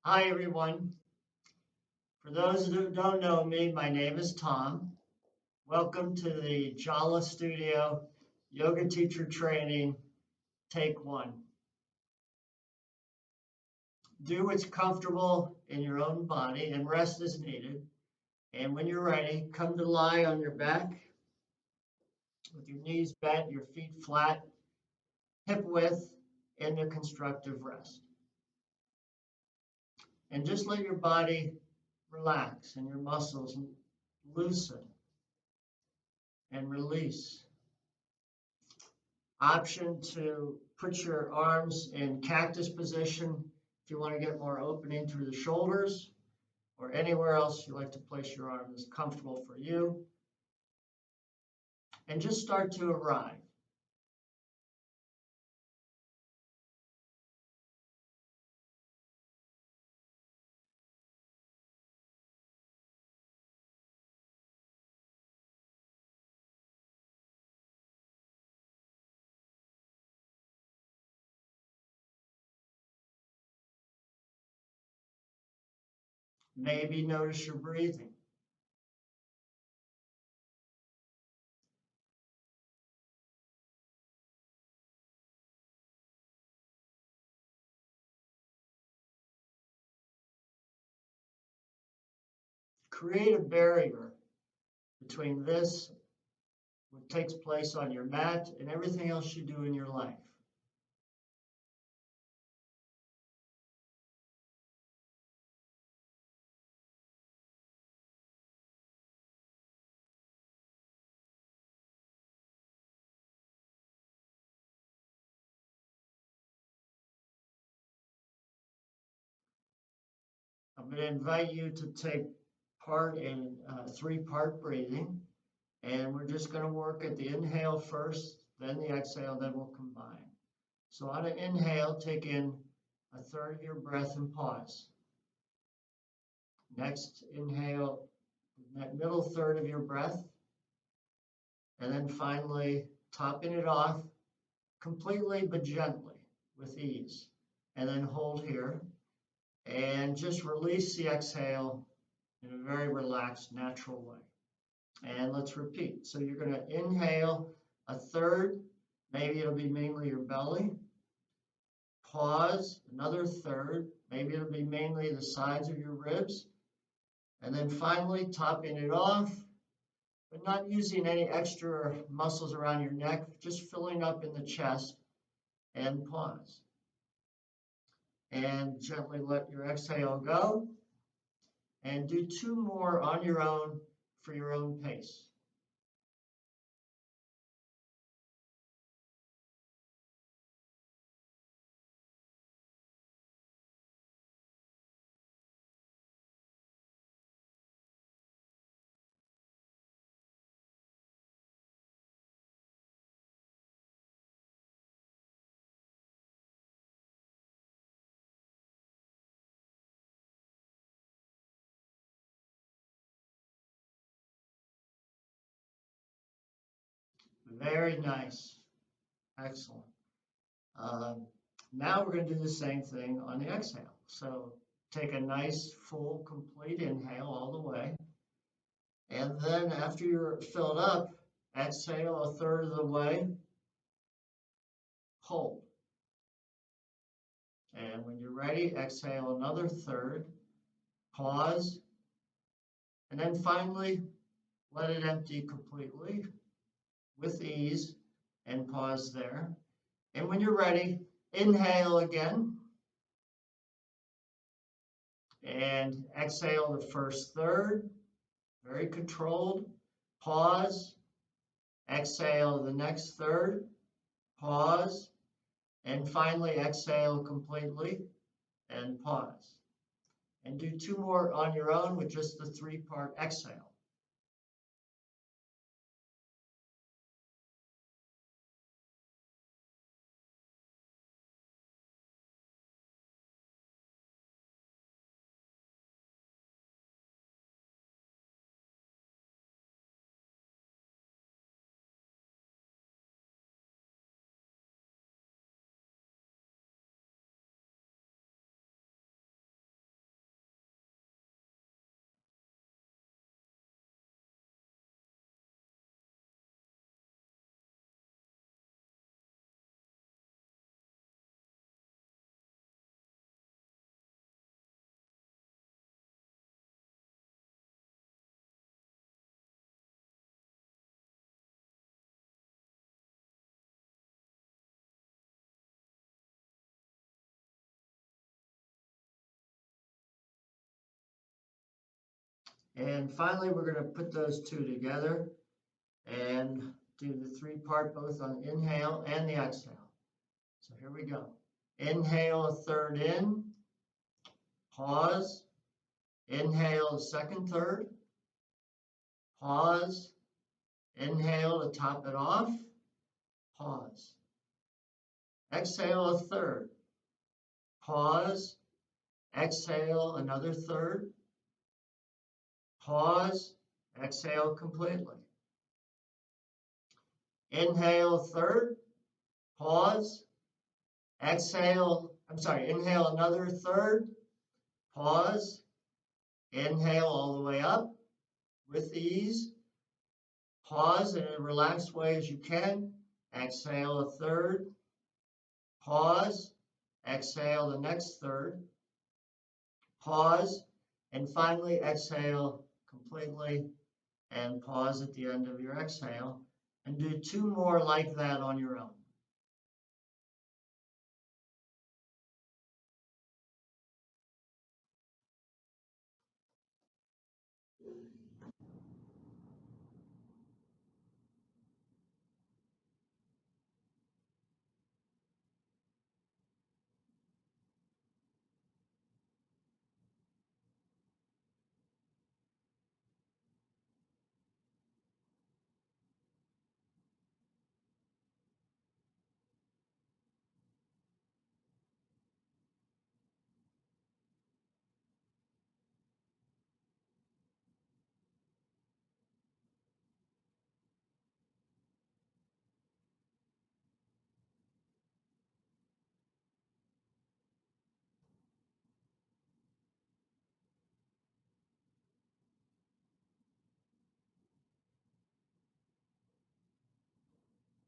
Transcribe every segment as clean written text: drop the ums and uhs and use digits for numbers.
Hi, everyone. For those who don't know me, my name is Tom. Welcome to the Jala Studio Yoga Teacher Training, Take One. Do what's comfortable in your own body and rest is needed. And when you're ready, come to lie on your back with your knees bent, your feet flat, hip width in a constructive rest. And just let your body relax and your muscles loosen and release. Option to put your arms in cactus position if you want to get more opening through the shoulders or anywhere else you like to place your arm that's comfortable for you. And just start to arrive. Maybe notice your breathing. Create a barrier between this, what takes place on your mat, and everything else you do in your life. I'm going to invite you to take part in three-part breathing. And we're just going to work at the inhale first, then the exhale, then we'll combine. So on an inhale, take in a third of your breath and pause. Next, inhale that middle third of your breath. And then finally, topping it off completely but gently with ease. And then hold here. And just release the exhale in a very relaxed, natural way. And let's repeat. So you're going to inhale a third, maybe it'll be mainly your belly. Pause, another third, maybe it'll be mainly the sides of your ribs. And then finally, topping it off, but not using any extra muscles around your neck, just filling up in the chest and pause. And gently let your exhale go. And do two more on your own for your own pace. Very nice. Excellent. Um, Now we're going to do the same thing on the exhale. So take a nice, full, complete inhale all the way. And then after you're filled up, exhale a third of the way, hold. And when you're ready, exhale another third, pause, and then finally let it empty completely with ease and pause there. And when you're ready, inhale again and exhale the first third, very controlled, pause, exhale the next third, pause, and finally exhale completely and pause. And do two more on your own with just the three-part exhale. And finally, we're going to put those two together and do the three-part both on inhale and the exhale. So here we go. Inhale a third in, pause. Inhale a second third, pause. Inhale to top it off, pause. Exhale a third, pause. Exhale another third, pause. Exhale completely. Inhale a third, pause. Exhale, inhale another third, pause. Inhale all the way up with ease. Pause in a relaxed way as you can. Exhale a third, pause. Exhale the next third, pause. And finally exhale completely and pause at the end of your exhale. And do two more like that on your own.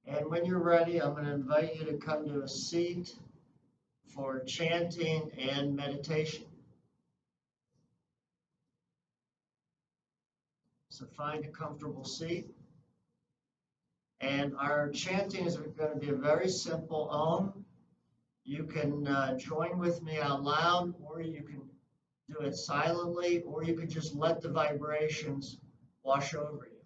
And when you're ready, I'm going to invite you to come to a seat for chanting and meditation. So find a comfortable seat. And our chanting is going to be a very simple Om. You can join with me out loud, or you can do it silently, or you can just let the vibrations wash over you.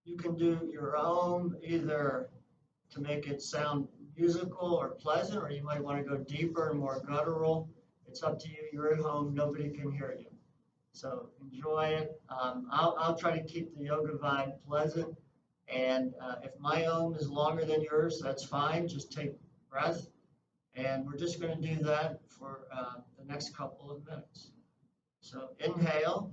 You can do your Om either to make it sound musical or pleasant, or you might want to go deeper and more guttural. It's up to you. You're at home. Nobody can hear you. So enjoy it. I'll try to keep the yoga vibe pleasant. And if my Om is longer than yours, that's fine. Just take breath. And we're just going to do that for the next couple of minutes. So inhale.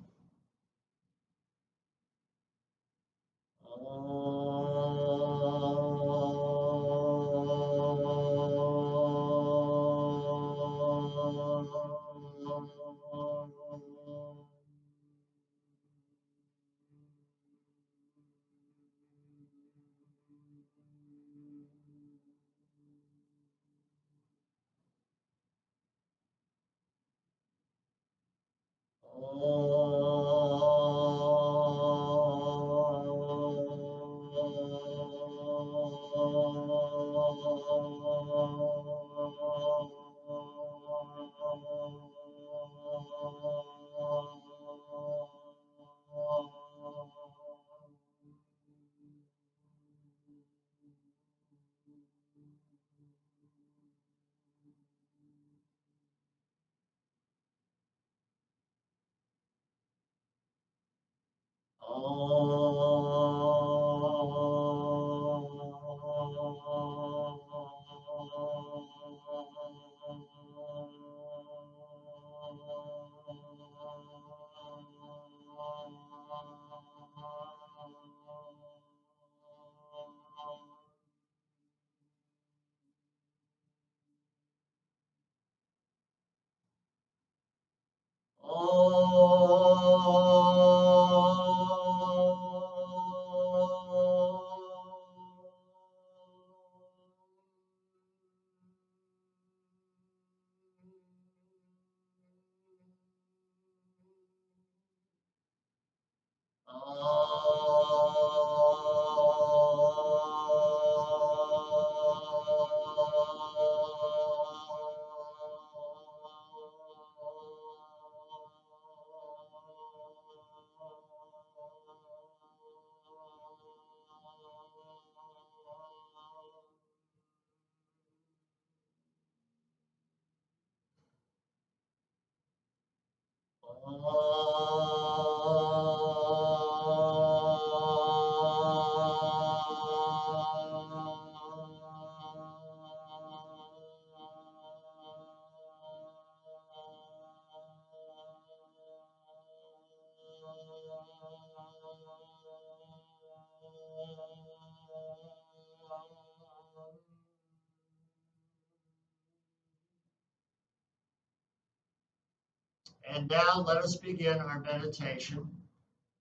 And now let us begin our meditation.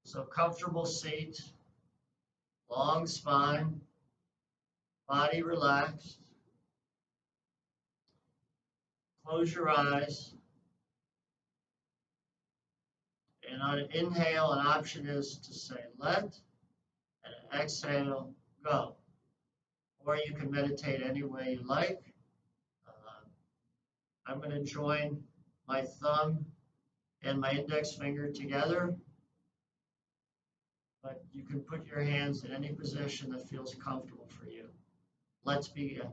So comfortable seat, long spine, body relaxed. Close your eyes. And on an inhale, an option is to say let, and an exhale, go. Or you can meditate any way you like. I'm going to join my thumb and my index finger together, but you can put your hands in any position that feels comfortable for you. Let's begin.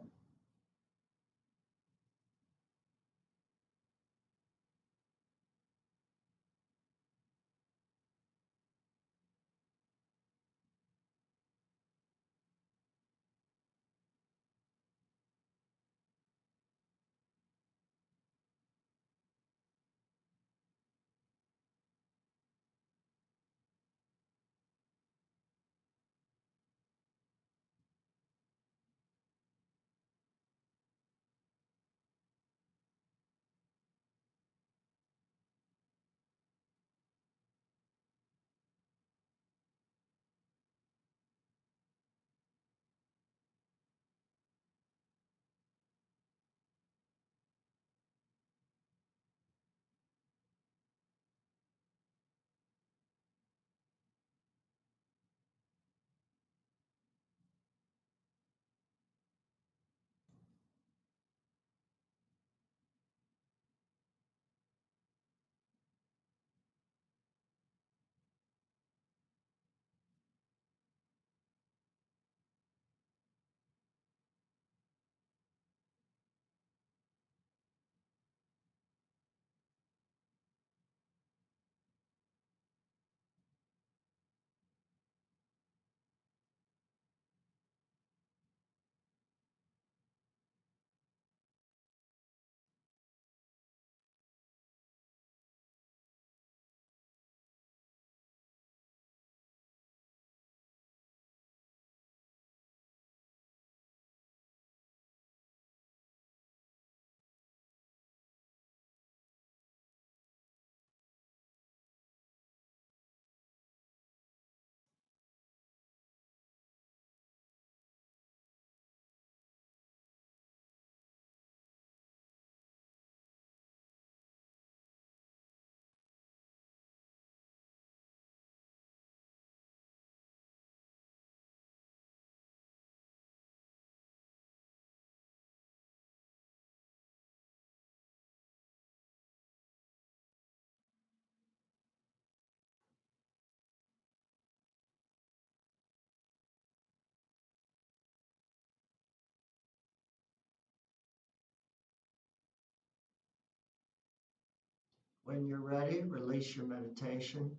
When you're ready, release your meditation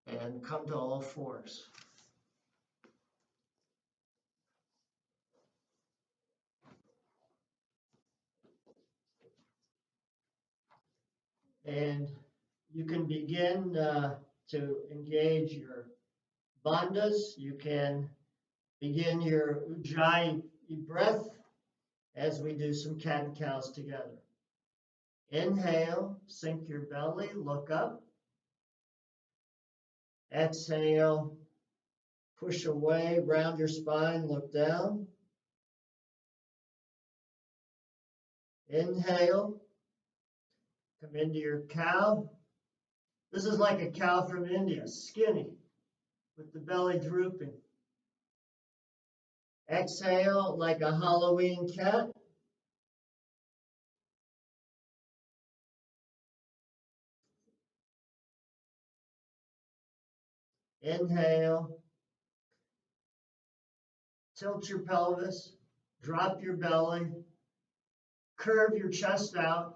and come to all fours. And you can begin to engage your bandhas. You can begin your ujjayi breath as we do some cat and cows together. Inhale, sink your belly, look up. Exhale, push away, round your spine, look down. Inhale, come into your cow. This is like a cow from India, skinny, with the belly drooping. Exhale, like a Halloween cat. Inhale, tilt your pelvis, drop your belly, curve your chest out,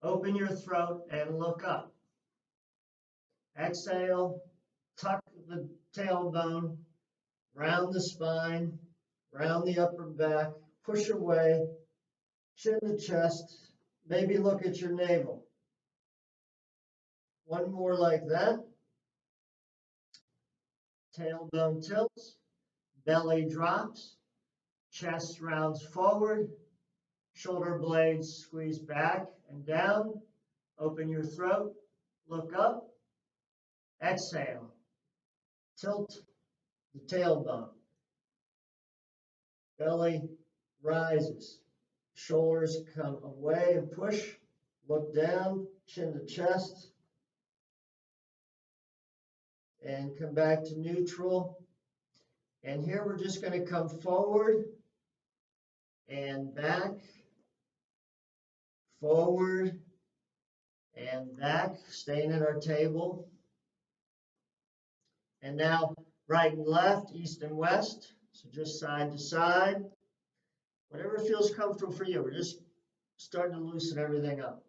open your throat, and look up. Exhale, tuck the tailbone, round the spine, round the upper back, push away, chin the chest, maybe look at your navel. One more like that. Tailbone tilts, belly drops, chest rounds forward, shoulder blades squeeze back and down, open your throat, look up, exhale, tilt the tailbone, belly rises, shoulders come away and push, look down, chin to chest, and come back to neutral. And here we're just going to come forward and back, forward and back, staying at our table. And now right and left, east and west. So just side to side. Whatever feels comfortable for you. We're just starting to loosen everything up.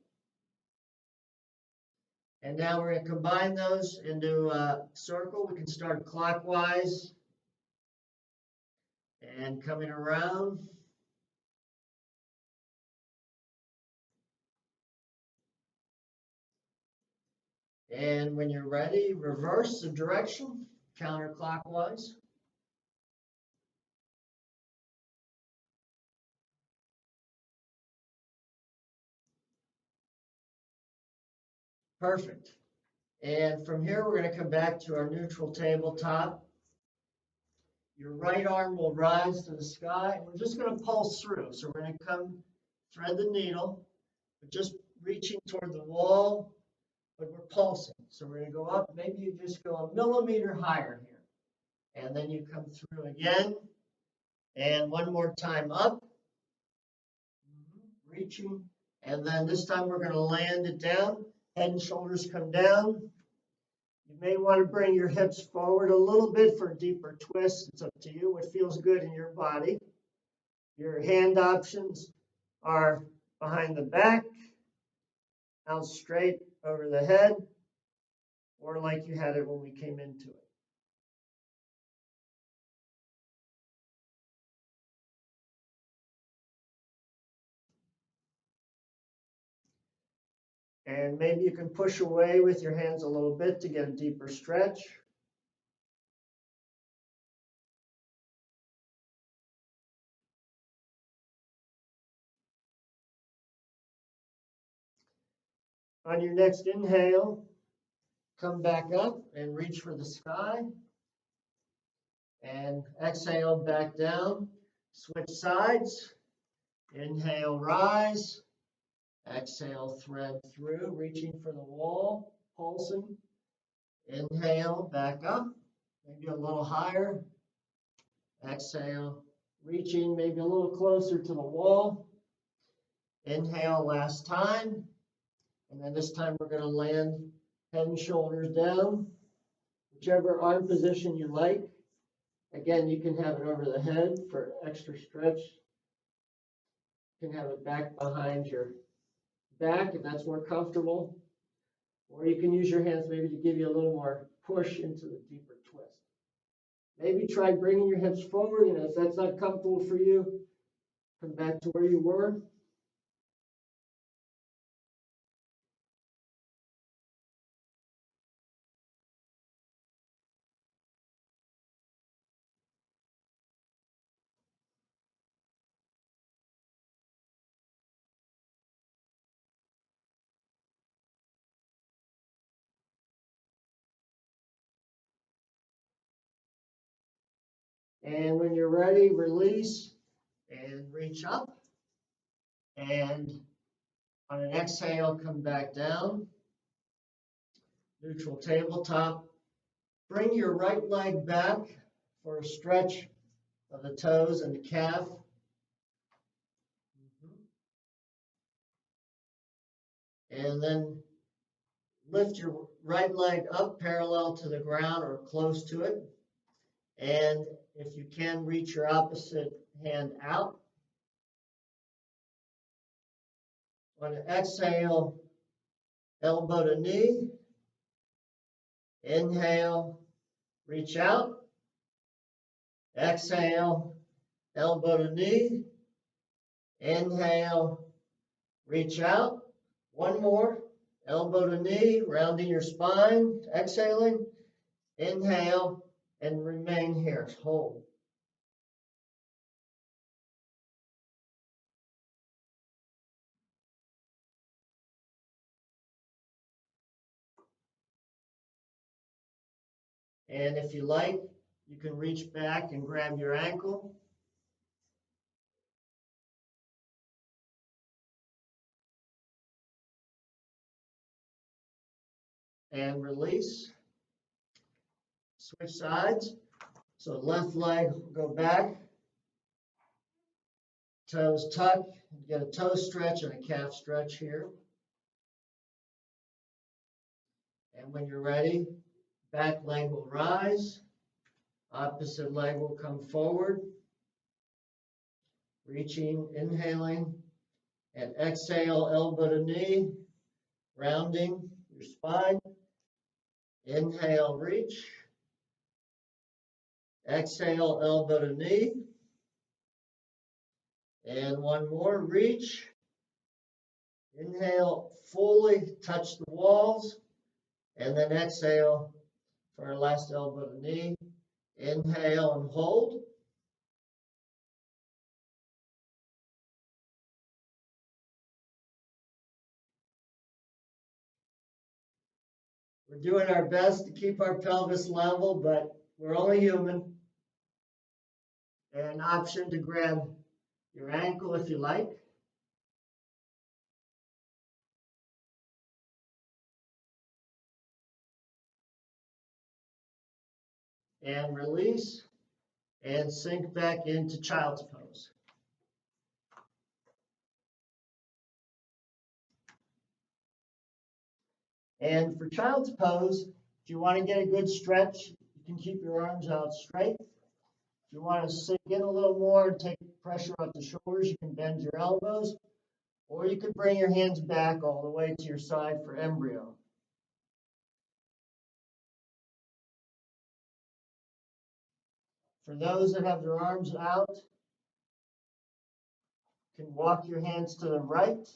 And now we're going to combine those into a circle. We can start clockwise and coming around. And when you're ready, reverse the direction, counterclockwise. Perfect. And from here, we're going to come back to our neutral tabletop. Your right arm will rise to the sky, and we're just going to pulse through. So we're going to come thread the needle, but just reaching toward the wall, but we're pulsing. So we're going to go up. Maybe you just go a millimeter higher here. And then you come through again. And one more time up. Reaching. And then this time we're going to land it down. Head and shoulders come down. You may want to bring your hips forward a little bit for a deeper twist. It's up to you what feels good in your body. Your hand options are behind the back, out straight over the head, or like you had it when we came into it. And maybe you can push away with your hands a little bit to get a deeper stretch. On your next inhale, come back up and reach for the sky. And exhale back down. Switch sides. Inhale, rise. Exhale, thread through, reaching for the wall, pulsing. Inhale, back up, maybe a little higher. Exhale, reaching maybe a little closer to the wall. Inhale, last time. And then this time we're going to land head and shoulders down, whichever arm position you like. Again, you can have it over the head for extra stretch. You can have it back behind your back if that's more comfortable. Or you can use your hands maybe to give you a little more push into the deeper twist. Maybe try bringing your hips forward, and if that's not comfortable for you, come back to where you were. And when you're ready, release and reach up. And on an exhale, come back down. Neutral tabletop. Bring your right leg back for a stretch of the toes and the calf. And then lift your right leg up parallel to the ground or close to it. And if you can, reach your opposite hand out. On an exhale, elbow to knee. Inhale, reach out. Exhale, elbow to knee. Inhale, reach out. One more. Elbow to knee, rounding your spine. Exhaling. Inhale, and remain here. Hold. And if you like, you can reach back and grab your ankle. And release. Switch sides. So left leg will go back. Toes tuck. Get a toe stretch and a calf stretch here. And when you're ready, back leg will rise. Opposite leg will come forward. Reaching, inhaling, and exhale, elbow to knee, rounding your spine. Inhale, reach. Exhale, elbow to knee. And one more, reach. Inhale, fully touch the walls. And then exhale for our last elbow to knee. Inhale and hold. We're doing our best to keep our pelvis level, but we're only human. An option to grab your ankle if you like. And release and sink back into child's pose. And for child's pose, if you want to get a good stretch, you can keep your arms out straight. If you want to sink in a little more and take pressure off the shoulders, you can bend your elbows, or you could bring your hands back all the way to your side for embryo. For those that have their arms out, you can walk your hands to the right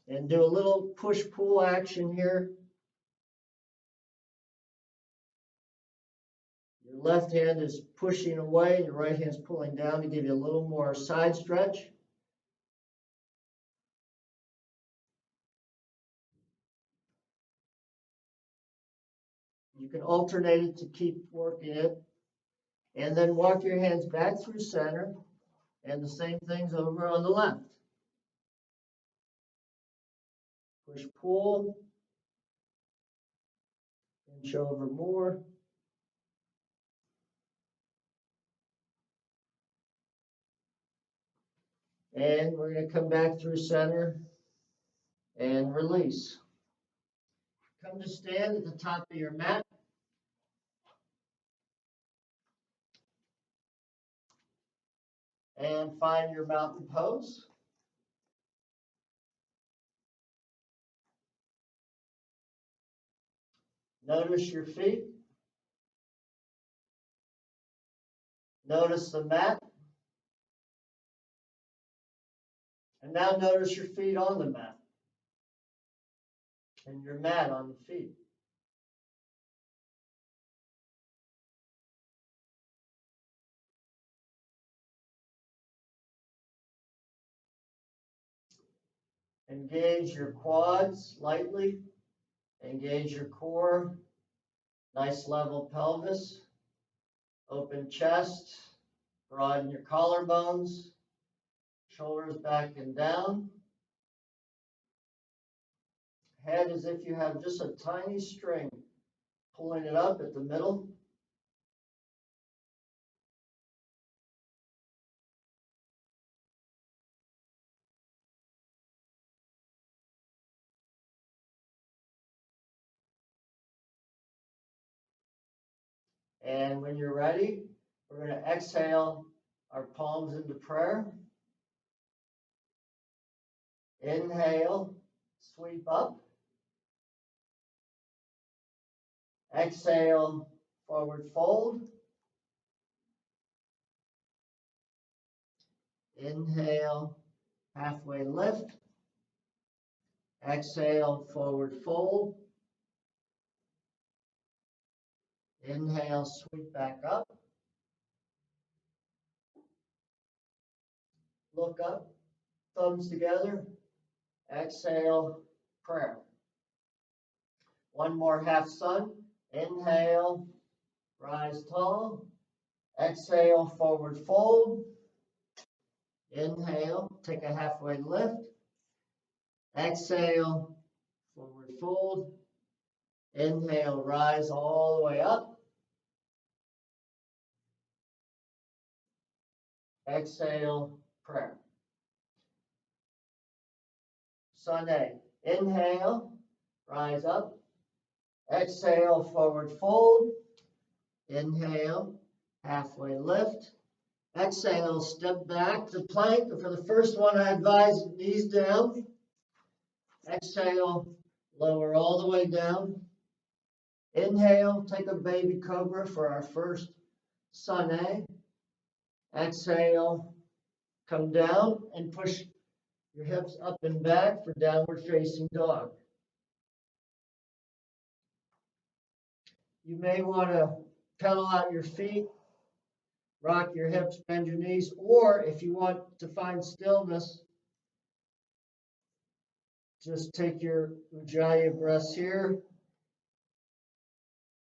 and do a little push-pull action here. Your left hand is pushing away, your right hand is pulling down to give you a little more side stretch. You can alternate it to keep working it. And then walk your hands back through center, and the same thing's over on the left. Push, pull, inch over more. And we're going to come back through center and release. Come to stand at the top of your mat. And find your mountain pose. Notice your feet. Notice the mat. And now notice your feet on the mat. And your mat on the feet. Engage your quads lightly. Engage your core. Nice level pelvis. Open chest. Broaden your collarbones. Shoulders back and down. Head as if you have just a tiny string. Pulling it up at the middle. And when you're ready, we're going to exhale our palms into prayer. Inhale, sweep up. Exhale, forward fold. Inhale, halfway lift. Exhale, forward fold. Inhale, sweep back up. Look up, thumbs together. Exhale, prayer. One more half sun. Inhale, rise tall. Exhale, forward fold. Inhale, take a halfway lift. Exhale, forward fold. Inhale, rise all the way up. Exhale, prayer. Sunday. Inhale, rise up. Exhale, forward fold. Inhale, halfway lift. Exhale, step back to plank. For the first one, I advise knees down. Exhale, lower all the way down. Inhale, take a baby cobra for our first sunny. Exhale, come down and push your hips up and back for downward facing dog. You may want to pedal out your feet, rock your hips, bend your knees, or if you want to find stillness, just take your Ujjayi breaths here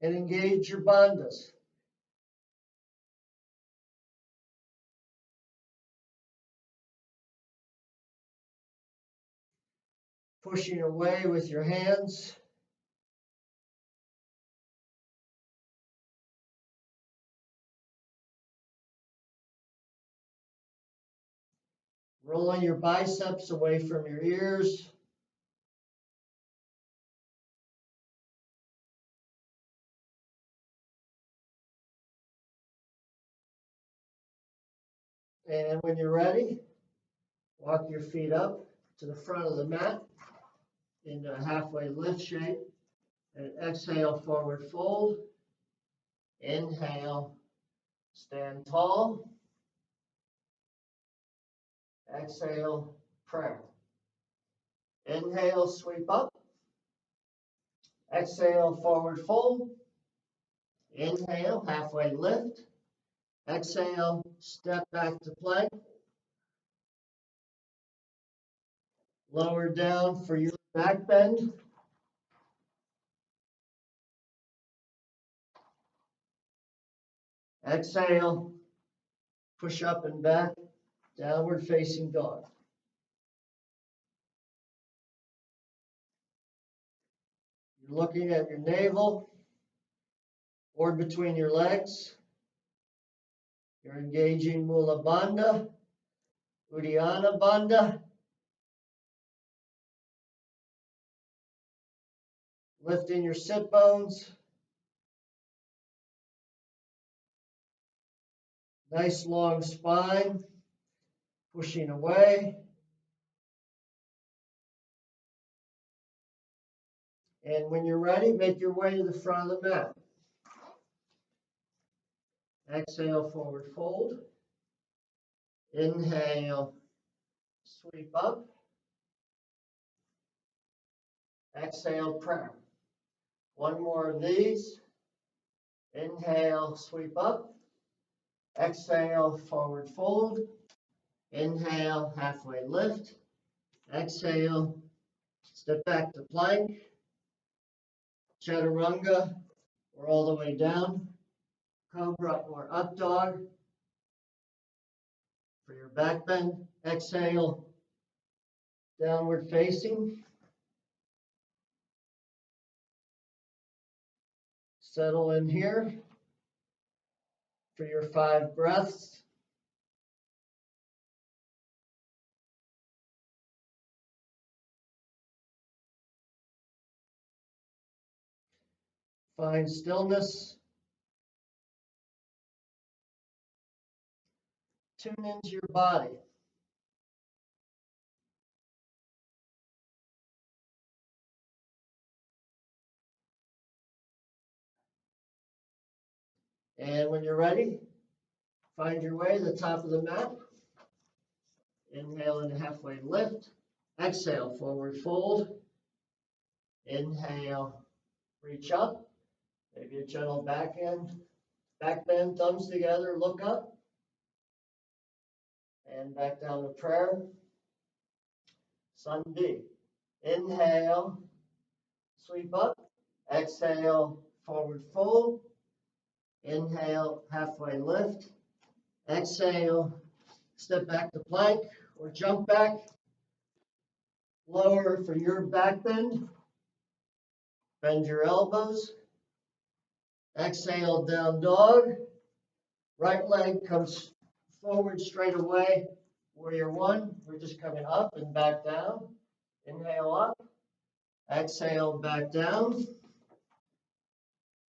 and engage your bandhas. Pushing away with your hands. Rolling your biceps away from your ears. And when you're ready, walk your feet up to the front of the mat into a halfway lift shape. And exhale, forward fold. Inhale, stand tall. Exhale, prayer. Inhale, sweep up. Exhale, forward fold. Inhale, halfway lift. Exhale, step back to plank. Lower down for your back bend. Exhale, push up and back, downward facing dog. You're looking at your navel or between your legs. You're engaging Mula Bandha, Uddiyana Bandha. Lifting your sit bones. Nice long spine. Pushing away. And when you're ready, make your way to the front of the mat. Exhale, forward fold. Inhale, sweep up. Exhale, prayer. One more of these. Inhale, sweep up. Exhale, forward fold. Inhale, halfway lift. Exhale, step back to plank. Chaturanga, or all the way down. Cobra or up dog. For your back bend, exhale, downward facing. Settle in here for your 5 breaths. Find stillness. Tune into your body. And when you're ready, find your way to the top of the mat. Inhale and halfway lift. Exhale, forward fold. Inhale, reach up. Maybe a gentle back bend, thumbs together, look up. And back down to prayer. Sun B. Inhale, sweep up. Exhale, forward fold. Inhale, halfway lift. Exhale, step back to plank or jump back. Lower for your back bend. Bend your elbows. Exhale, down dog. Right leg comes forward straight away. Warrior one. We're just coming up and back down. Inhale up. Exhale, back down.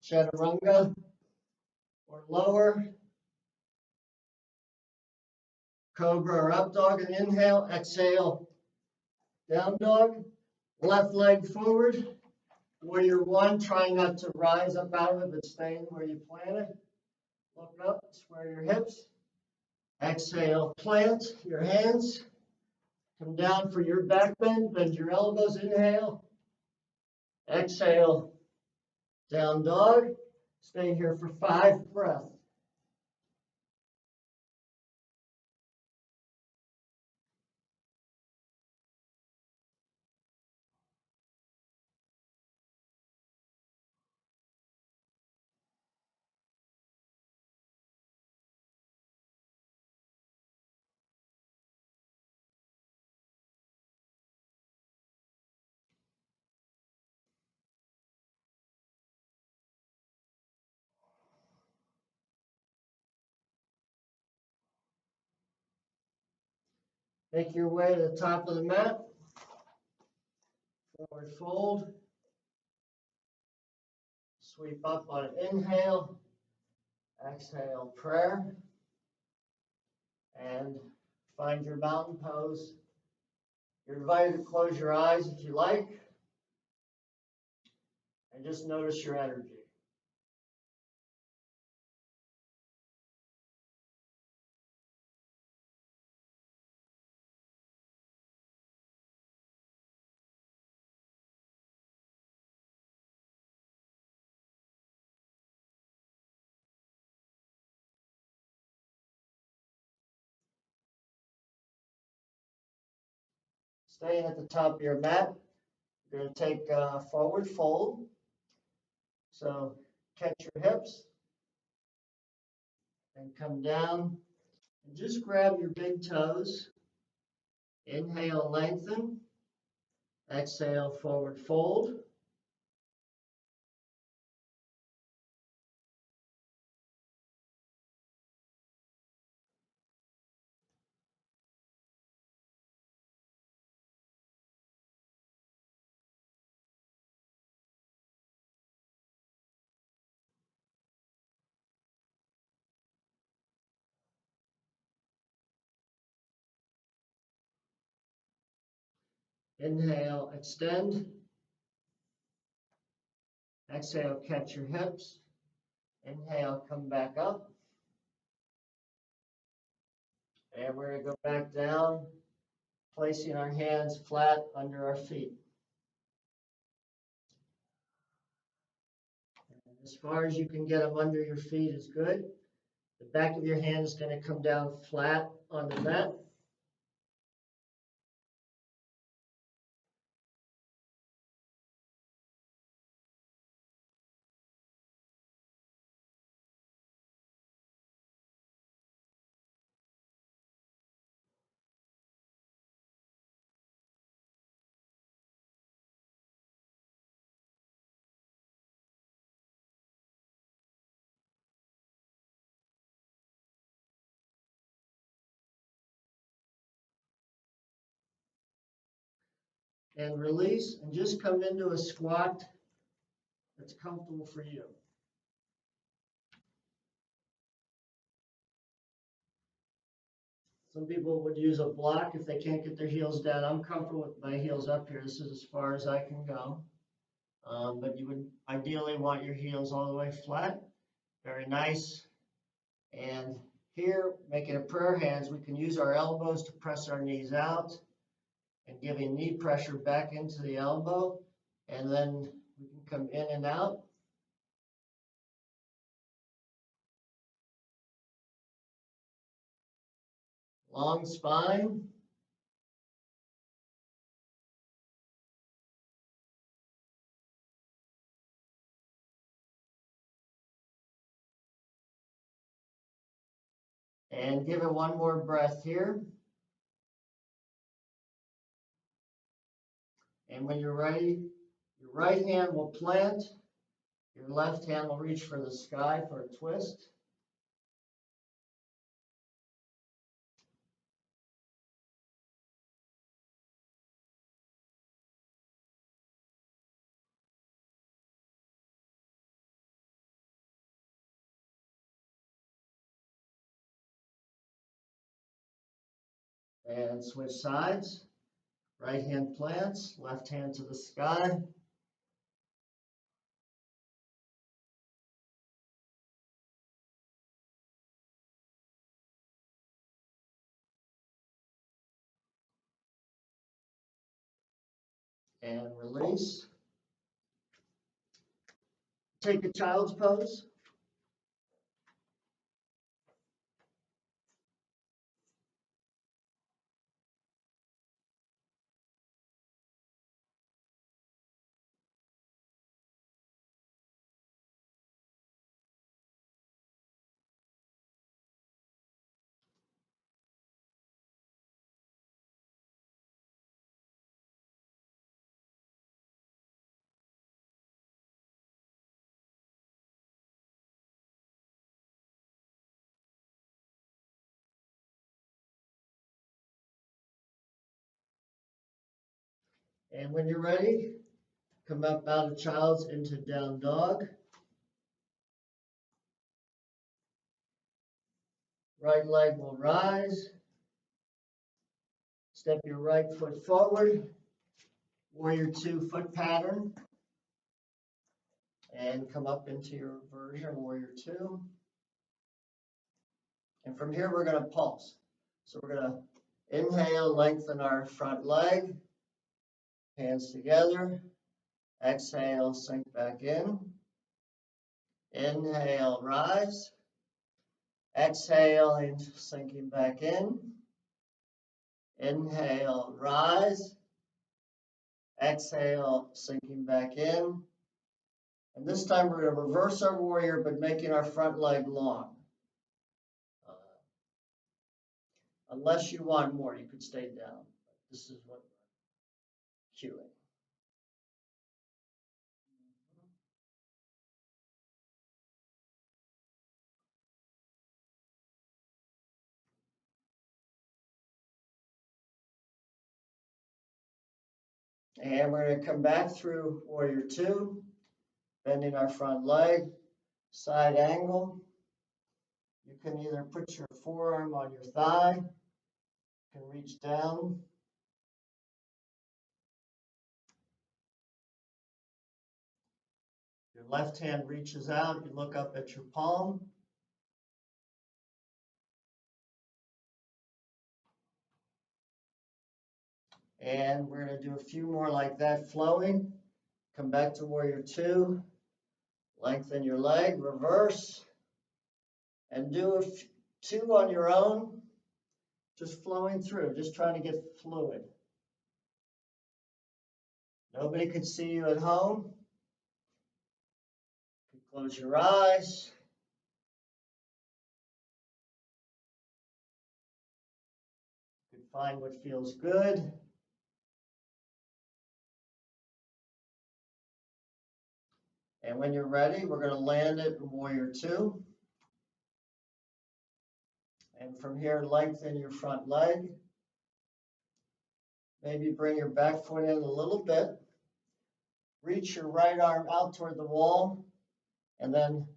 Chaturanga or lower. Cobra or up dog and inhale. Exhale, down dog. Left leg forward. Warrior one, try not to rise up out of it, but staying where you planted. Look up, square your hips. Exhale, plant your hands. Come down for your back bend. Bend your elbows. Inhale. Exhale, down dog. Stay here for 5 breaths. Make your way to the top of the mat. Forward fold. Sweep up on an inhale. Exhale, prayer. And find your mountain pose. You're invited to close your eyes if you like. And just notice your energy. Staying at the top of your mat, you're going to take a forward fold. So catch your hips and come down and just grab your big toes. Inhale, lengthen. Exhale, forward fold. Inhale, extend. Exhale, catch your hips. Inhale, come back up. And we're going to go back down, placing our hands flat under our feet. And as far as you can get them under your feet is good. The back of your hand is going to come down flat on the mat. And release and just come into a squat that's comfortable for you. Some people would use a block if they can't get their heels down. I'm comfortable with my heels up here. This is as far as I can go. But you would ideally want your heels all the way flat. Very nice. And here, making a prayer hands, we can use our elbows to press our knees out and giving knee pressure back into the elbow. And then we can come in and out. Long spine. And give it one more breath here. And when you're ready, your right hand will plant, your left hand will reach for the sky for a twist. And switch sides. Right hand plants, left hand to the sky. And release. Take a child's pose. And when you're ready, come up out of child's into down dog. Right leg will rise. Step your right foot forward. Warrior 2 foot pattern. And come up into your version, Warrior 2. And from here, we're going to pulse. So we're going to inhale, lengthen our front leg. Hands together. Exhale, sink back in. Inhale, rise. Exhale, and sinking back in. Inhale, rise. Exhale, sinking back in. And this time we're going to reverse our warrior, but making our front leg long. Unless you want more, you could stay down. This is what we're cueing. And we're going to come back through Warrior 2, bending our front leg, side angle. You can either put your forearm on your thigh, you can reach down. Your left hand reaches out, you look up at your palm. And we're going to do a few more like that, flowing. Come back to Warrior 2. Lengthen your leg, reverse. And do 2 on your own. Just flowing through, just trying to get fluid. Nobody can see you at home. You can close your eyes. You can find what feels good. And when you're ready, we're going to land it in Warrior 2. And from here, lengthen your front leg. Maybe bring your back foot in a little bit. Reach your right arm out toward the wall, and then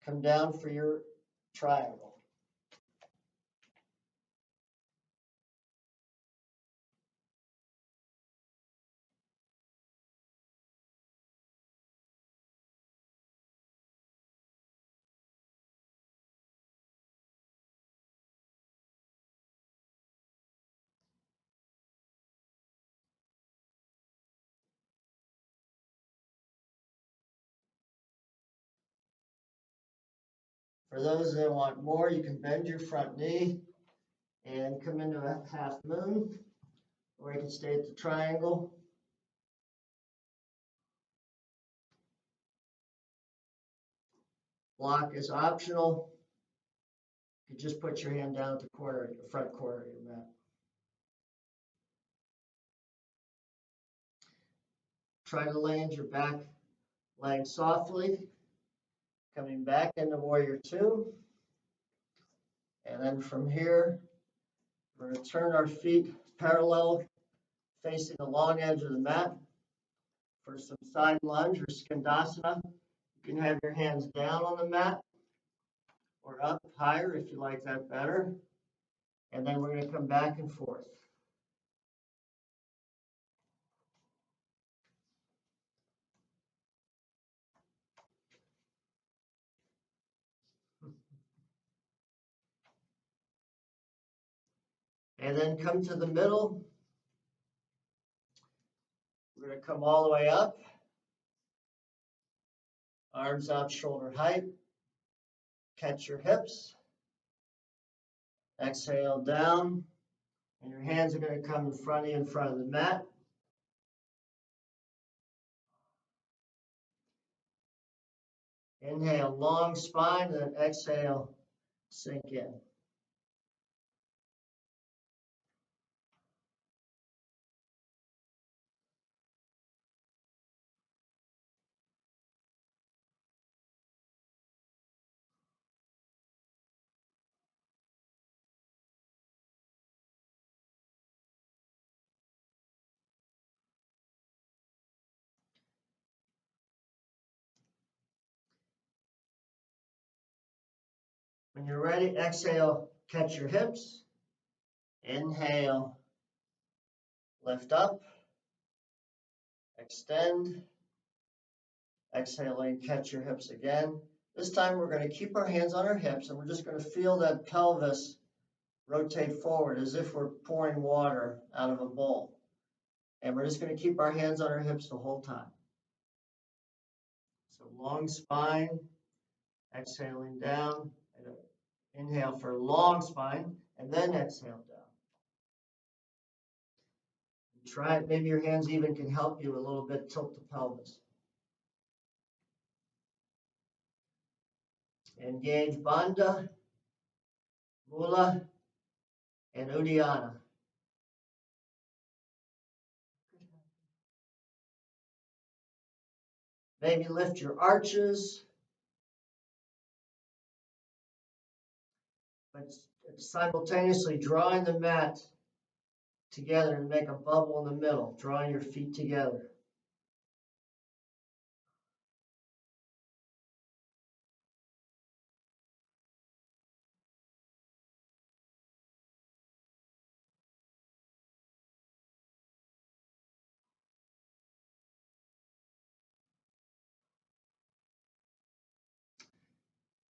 come down for your triangle. For those that want more, you can bend your front knee and come into a half moon, or you can stay at the triangle. Block is optional. You just put your hand down at the corner, the front corner of your mat. Try to land your back leg softly, coming back into warrior two. And then from here, we're going to turn our feet parallel, facing the long edge of the mat for some side lunge or skandasana. You can have your hands down on the mat or up higher if you like that better. And then we're going to come back and forth. And then come to the middle. We're going to come all the way up. Arms out shoulder height. Catch your hips. Exhale down. And your hands are going to come in front of you, in front of the mat. Inhale, long spine, and then exhale, sink in. When you're ready, exhale, catch your hips. Inhale, lift up, extend. Exhaling, catch your hips again. This time we're going to keep our hands on our hips and we're just going to feel that pelvis rotate forward as if we're pouring water out of a bowl. And we're just going to keep our hands on our hips the whole time. So long spine, exhaling down. Inhale for long spine and then exhale down. Try it. Maybe your hands even can help you a little bit tilt the pelvis. Engage Bandha, Mula, and Uddiyana. Maybe lift your arches, but simultaneously drawing the mat together and make a bubble in the middle, drawing your feet together.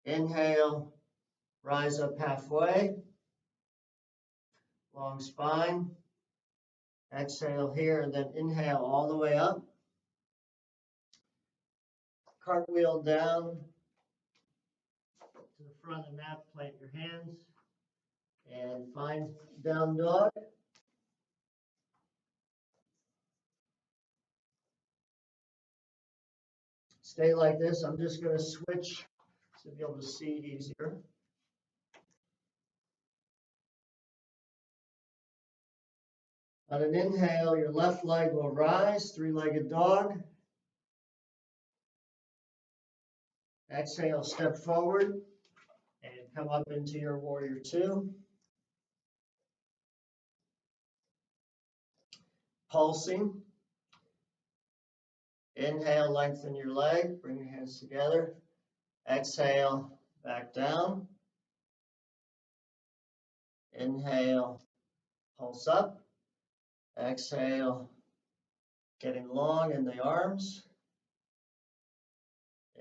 Inhale, rise up halfway, long spine. Exhale here, and then inhale all the way up. Cartwheel down to the front of the mat, plant your hands, and find down dog. Stay like this. I'm just going to switch to be able to see easier. On an inhale, your left leg will rise, three-legged dog. Exhale, step forward and come up into your warrior two. Pulsing. Inhale, lengthen your leg, bring your hands together. Exhale, back down. Inhale, pulse up. Exhale, getting long in the arms.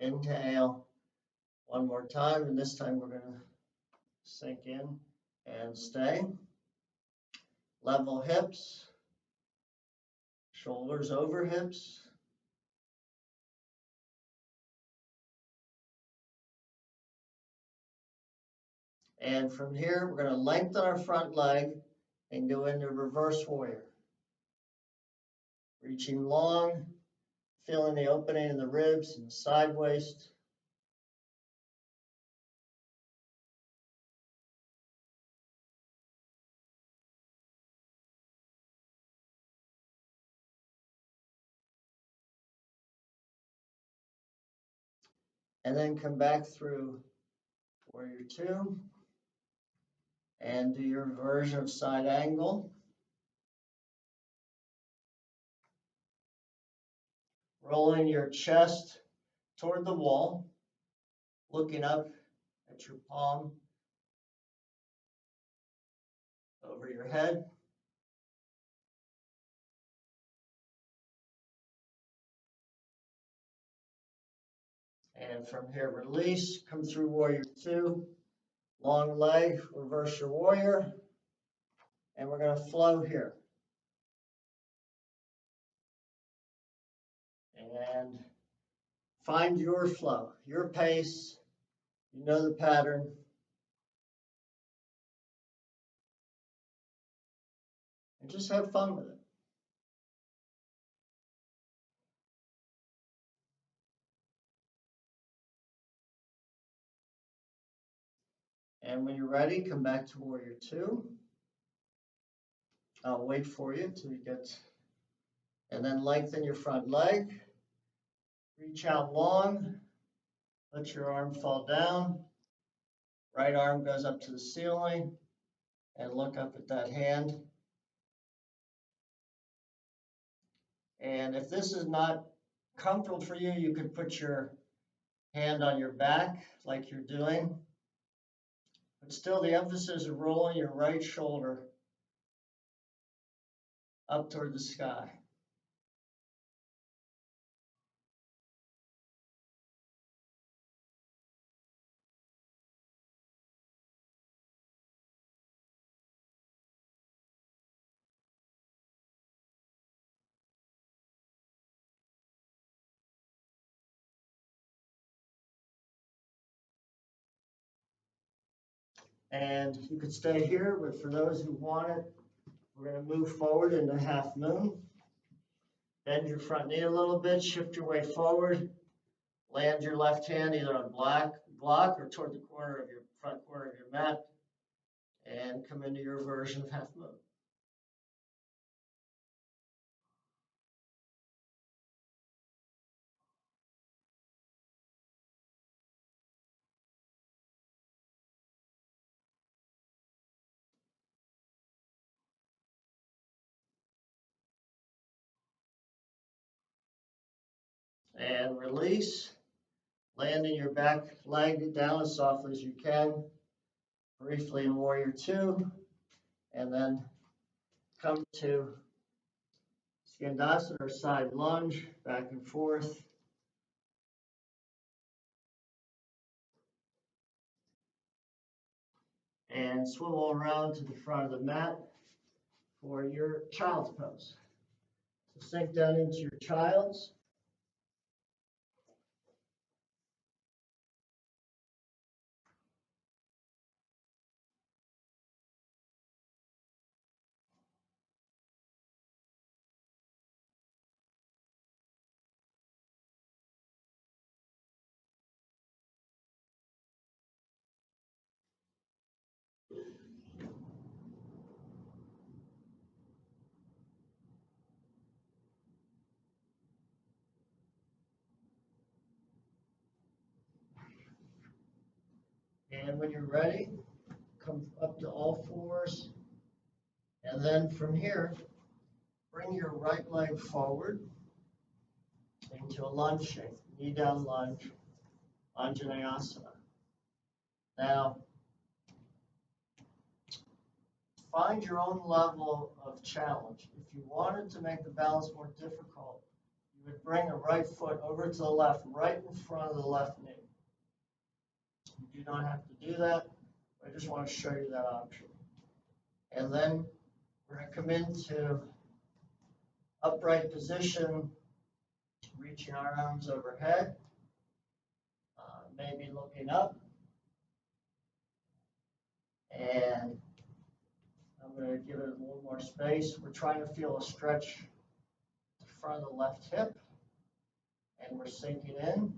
Inhale, one more time, and this time we're going to sink in and stay. Level hips, shoulders over hips. And from here, we're going to lengthen our front leg and go into reverse warrior. Reaching long, feeling the opening in the ribs and the side waist. and then come back through warrior two and do your version of side angle. Rolling your chest toward the wall, looking up at your palm over your head. And from here, release, come through warrior two, long leg, reverse your warrior, and we're going to flow here. And find your flow, your pace. You know the pattern. And just have fun with it. And when you're ready, come back to warrior two. I'll wait for you till you get, and then lengthen your front leg. Reach out long. Let your arm fall down. Right arm goes up to the ceiling. And look up at that hand. And if this is not comfortable for you, you could put your hand on your back like you're doing. But still, the emphasis is rolling your right shoulder up toward the sky. And you could stay here, but for those who want it, we're going to move forward into half moon. Bend your front knee a little bit, shift your weight forward, land your left hand either on block or toward the corner of your front corner of your mat, and come into your version of half moon. And release, landing your back leg down as softly as you can, briefly in warrior two, and then come to Skandasana or side lunge, back and forth. And swivel around to the front of the mat for your child's pose. So sink down into your child's. And when you're ready, come up to all fours. And then from here, bring your right leg forward into a lunge shape, knee down lunge, Anjaneyasana. Now, find your own level of challenge. If you wanted to make the balance more difficult, you would bring the right foot over to the left, right in front of the left knee. You do not have to do that. I just want to show you that option. And then we're going to come into upright position, reaching our arms overhead, maybe looking up. And I'm going to give it a little more space. We're trying to feel a stretch at the front of the left hip. And we're sinking in.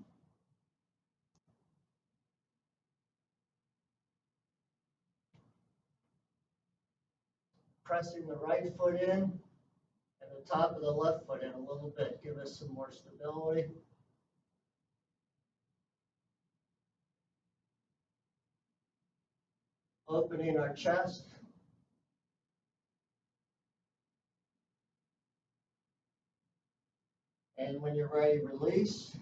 Pressing the right foot in and the top of the left foot in a little bit. Give us some more stability. Opening our chest. And when you're ready, release.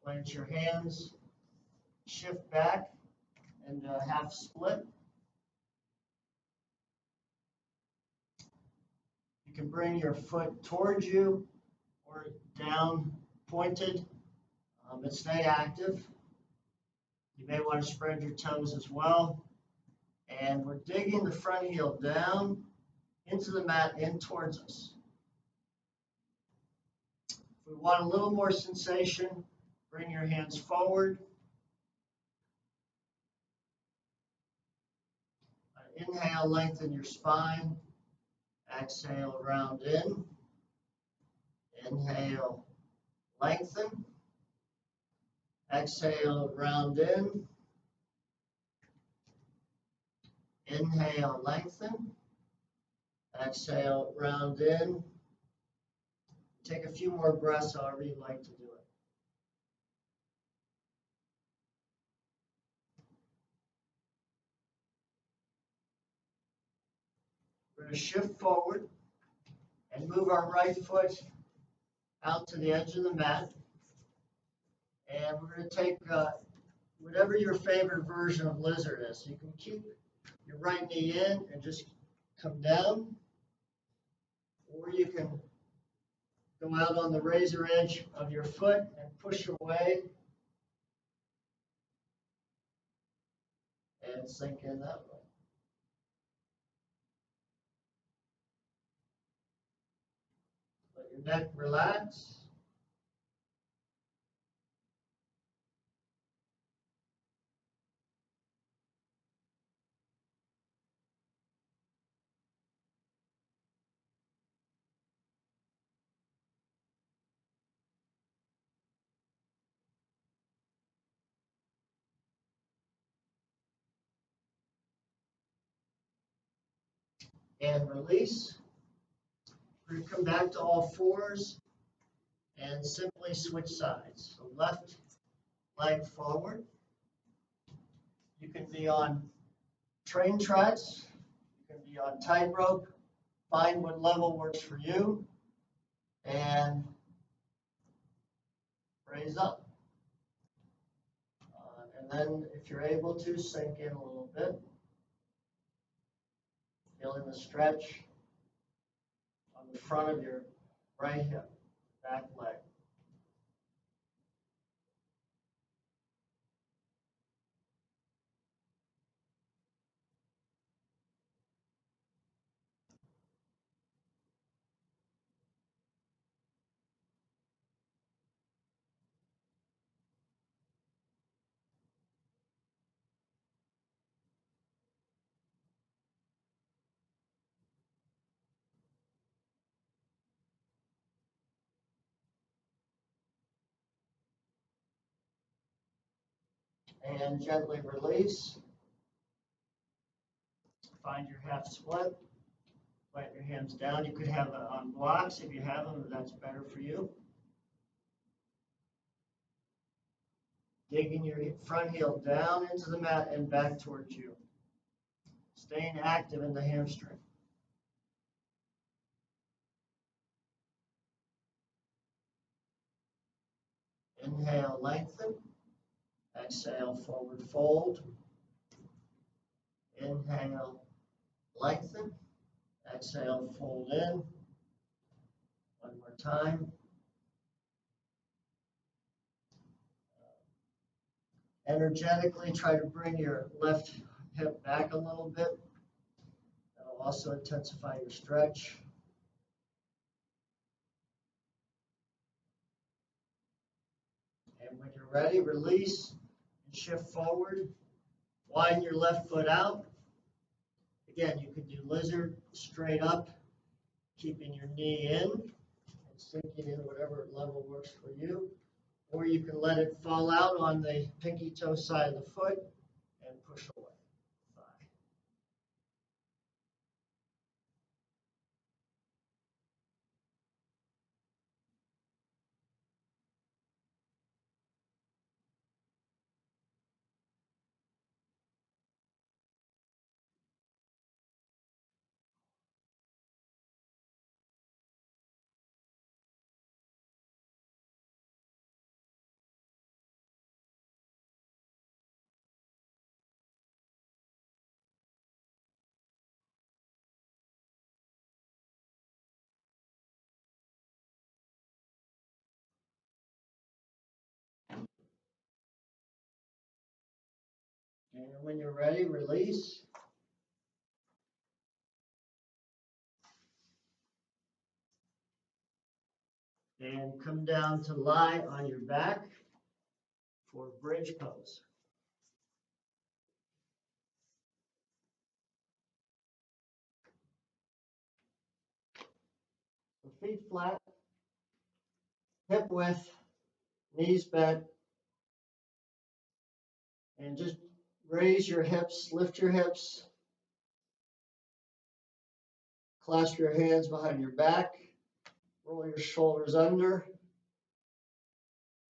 Plant your hands, shift back and half split. You can bring your foot towards you or down pointed, but stay active. You may want to spread your toes as well. And we're digging the front heel down into the mat and towards us. If we want a little more sensation, bring your hands forward. Inhale, lengthen your spine. Exhale, round in. Inhale, lengthen. Exhale, round in. Inhale, lengthen. Exhale, round in. Take a few more breaths, however you like to do it. We're going to shift forward and move our right foot out to the edge of the mat. And we're going to take whatever your favorite version of lizard is. So you can keep your right knee in and just come down, or you can go out on the razor edge of your foot and push away and sink in that way. Let your neck relax. And release. We're going to come back to all fours and simply switch sides. So left leg forward. You can be on train tracks. You can be on tightrope. Find what level works for you. And raise up. And then if you're able to, sink in a little bit. Feeling the stretch on the front of your right hip, back leg. And gently release. Find your half split. Plant your hands down. You could have it on blocks if you have them, if that's better for you. Digging your front heel down into the mat and back towards you. Staying active in the hamstring. Inhale, lengthen. Exhale, forward fold. Inhale, lengthen. Exhale, fold in. One more time. Energetically try to bring your left hip back a little bit. That'll also intensify your stretch. And when you're ready, release and shift forward. Widen your left foot out. Again, you could do lizard straight up, keeping your knee in and sinking in whatever level works for you. Or you can let it fall out on the pinky toe side of the foot and push away. And when you're ready, release. And come down to lie on your back for bridge pose. So feet flat, hip width, knees bent, and just raise your hips, lift your hips, clasp your hands behind your back, roll your shoulders under,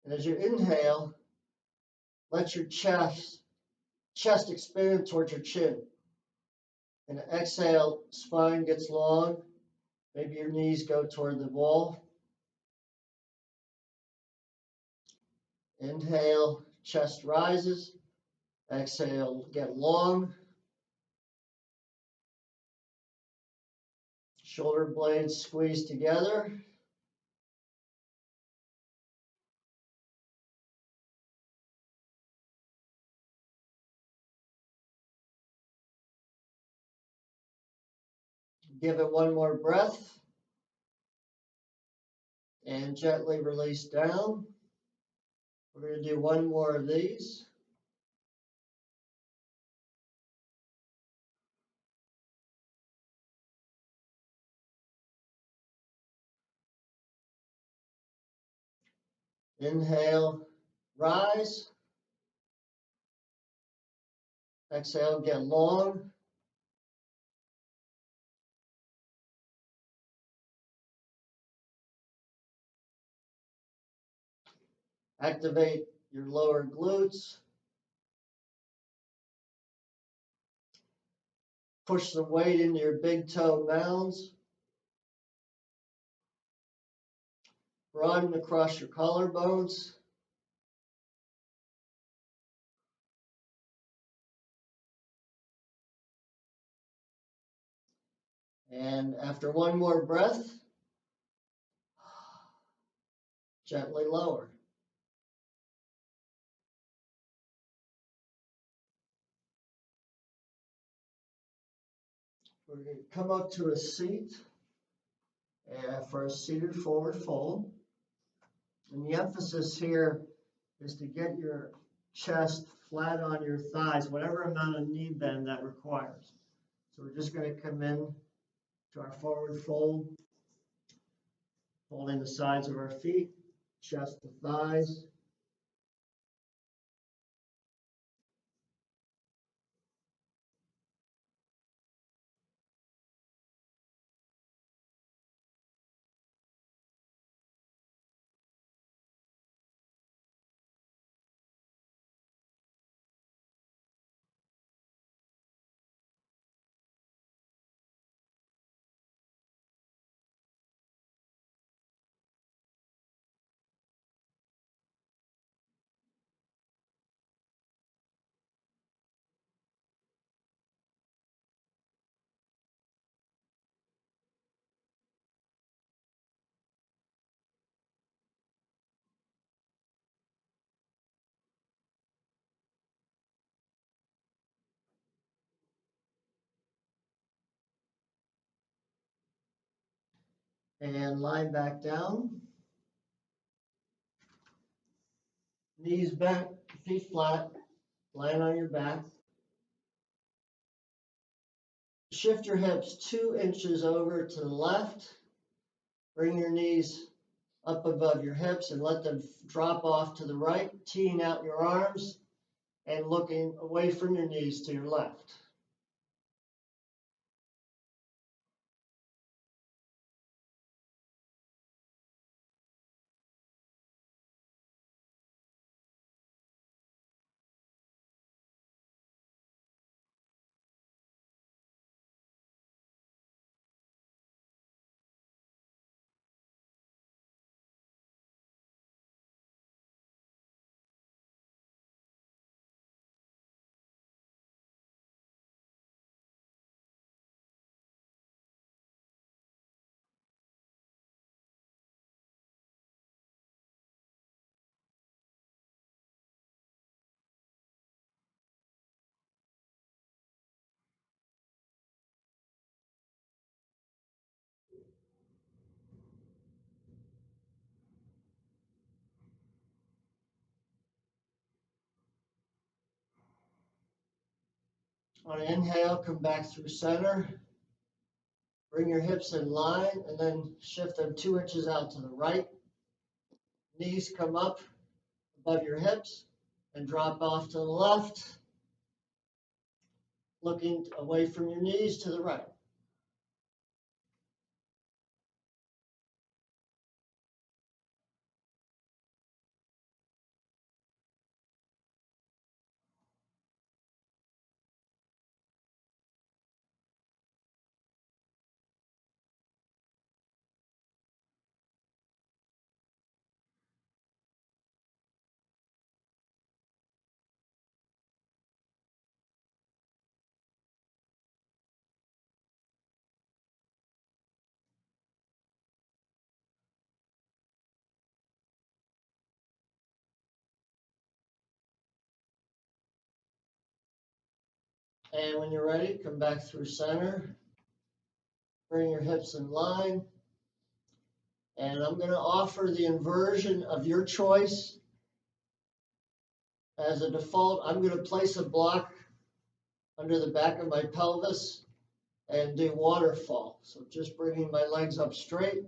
and as you inhale, let your chest expand towards your chin. And exhale, spine gets long, maybe your knees go toward the wall. Inhale, chest rises. Exhale, get long. Shoulder blades squeeze together. Give it one more breath. And gently release down. We're going to do one more of these. Inhale, rise. Exhale, get long. Activate your lower glutes. Push the weight into your big toe mounds. Broaden across your collarbones. And after one more breath, gently lower. We're going to come up to a seat for a seated forward fold. And the emphasis here is to get your chest flat on your thighs, whatever amount of knee bend that requires. So we're just going to come in to our forward fold, holding the sides of our feet, chest to thighs. And lie back down. Knees bent, feet flat, land on your back. Shift your hips 2 inches over to the left. Bring your knees up above your hips and let them drop off to the right, teeing out your arms and looking away from your knees to your left. Want to inhale, come back through center. Bring your hips in line and then shift them 2 inches out to the right. Knees come up above your hips and drop off to the left, looking away from your knees to the right. And when you're ready, come back through center. Bring your hips in line. And I'm going to offer the inversion of your choice. As a default, I'm going to place a block under the back of my pelvis and do waterfall. So just bringing my legs up straight.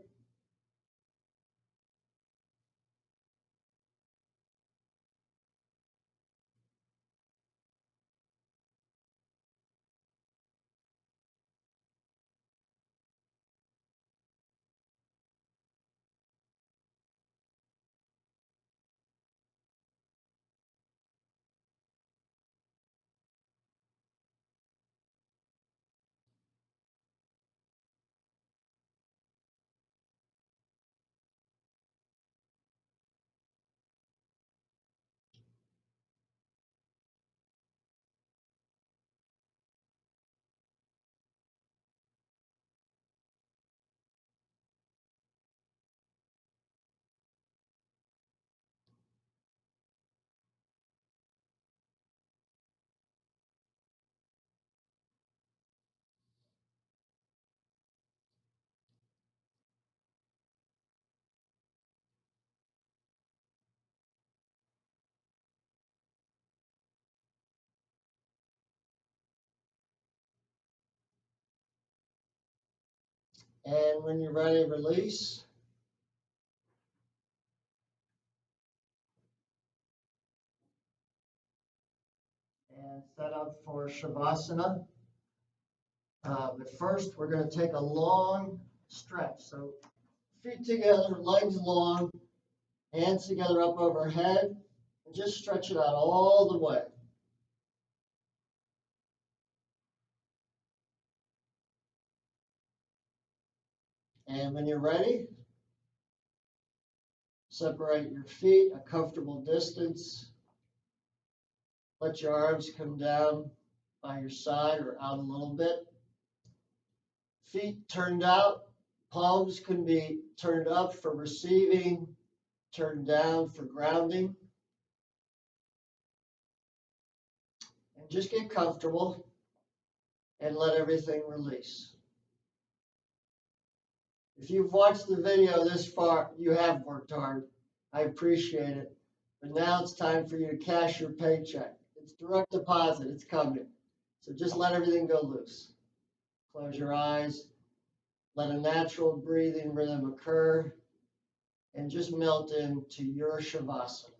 And when you're ready, release. And set up for Shavasana. But first, we're going to take a long stretch. So feet together, legs long, hands together up overhead, and just stretch it out all the way. And when you're ready, separate your feet a comfortable distance. Let your arms come down by your side or out a little bit. Feet turned out. Palms can be turned up for receiving, turned down for grounding. And just get comfortable and let everything release. If you've watched the video this far, you have worked hard. I appreciate it. But now it's time for you to cash your paycheck. It's direct deposit. It's coming. So just let everything go loose. Close your eyes. Let a natural breathing rhythm occur. And just melt into your Shavasana.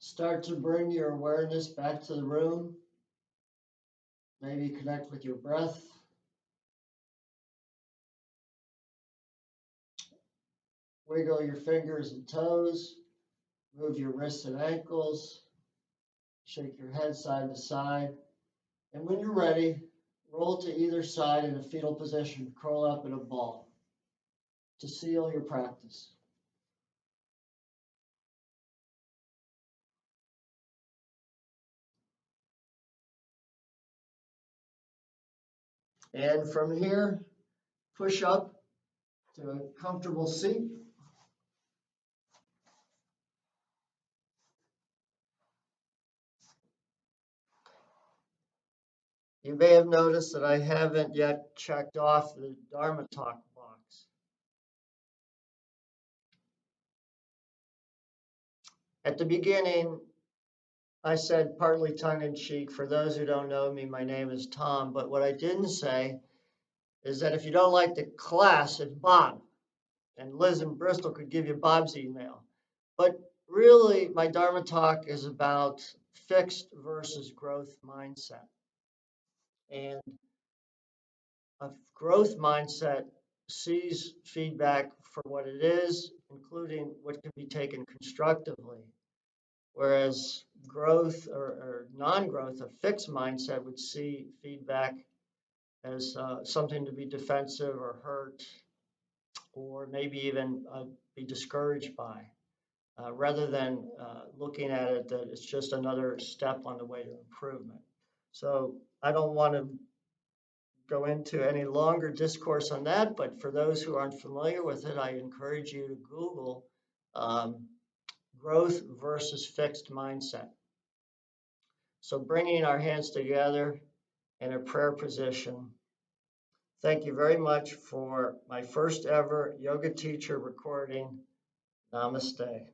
Start to bring your awareness back to the room. Maybe connect with your breath. Wiggle your fingers and toes. Move your wrists and ankles. Shake your head side to side. And when you're ready, roll to either side in a fetal position. Curl up in a ball to seal your practice. And from here, push up to a comfortable seat. You may have noticed that I haven't yet checked off the Dharma Talk box. At the beginning, I said partly tongue-in-cheek, for those who don't know me, my name is Tom, but what I didn't say is that if you don't like the class, it's Bob. And Liz in Bristol could give you Bob's email. But really, my Dharma Talk is about fixed versus growth mindset. And a growth mindset sees feedback for what it is, including what can be taken constructively. Whereas growth or non-growth, a fixed mindset would see feedback as something to be defensive or hurt, or maybe even be discouraged by, rather than looking at it that it's just another step on the way to improvement. So I don't want to go into any longer discourse on that, but for those who aren't familiar with it, I encourage you to Google growth versus fixed mindset. So bringing our hands together in a prayer position. Thank you very much for my first ever yoga teacher recording. Namaste.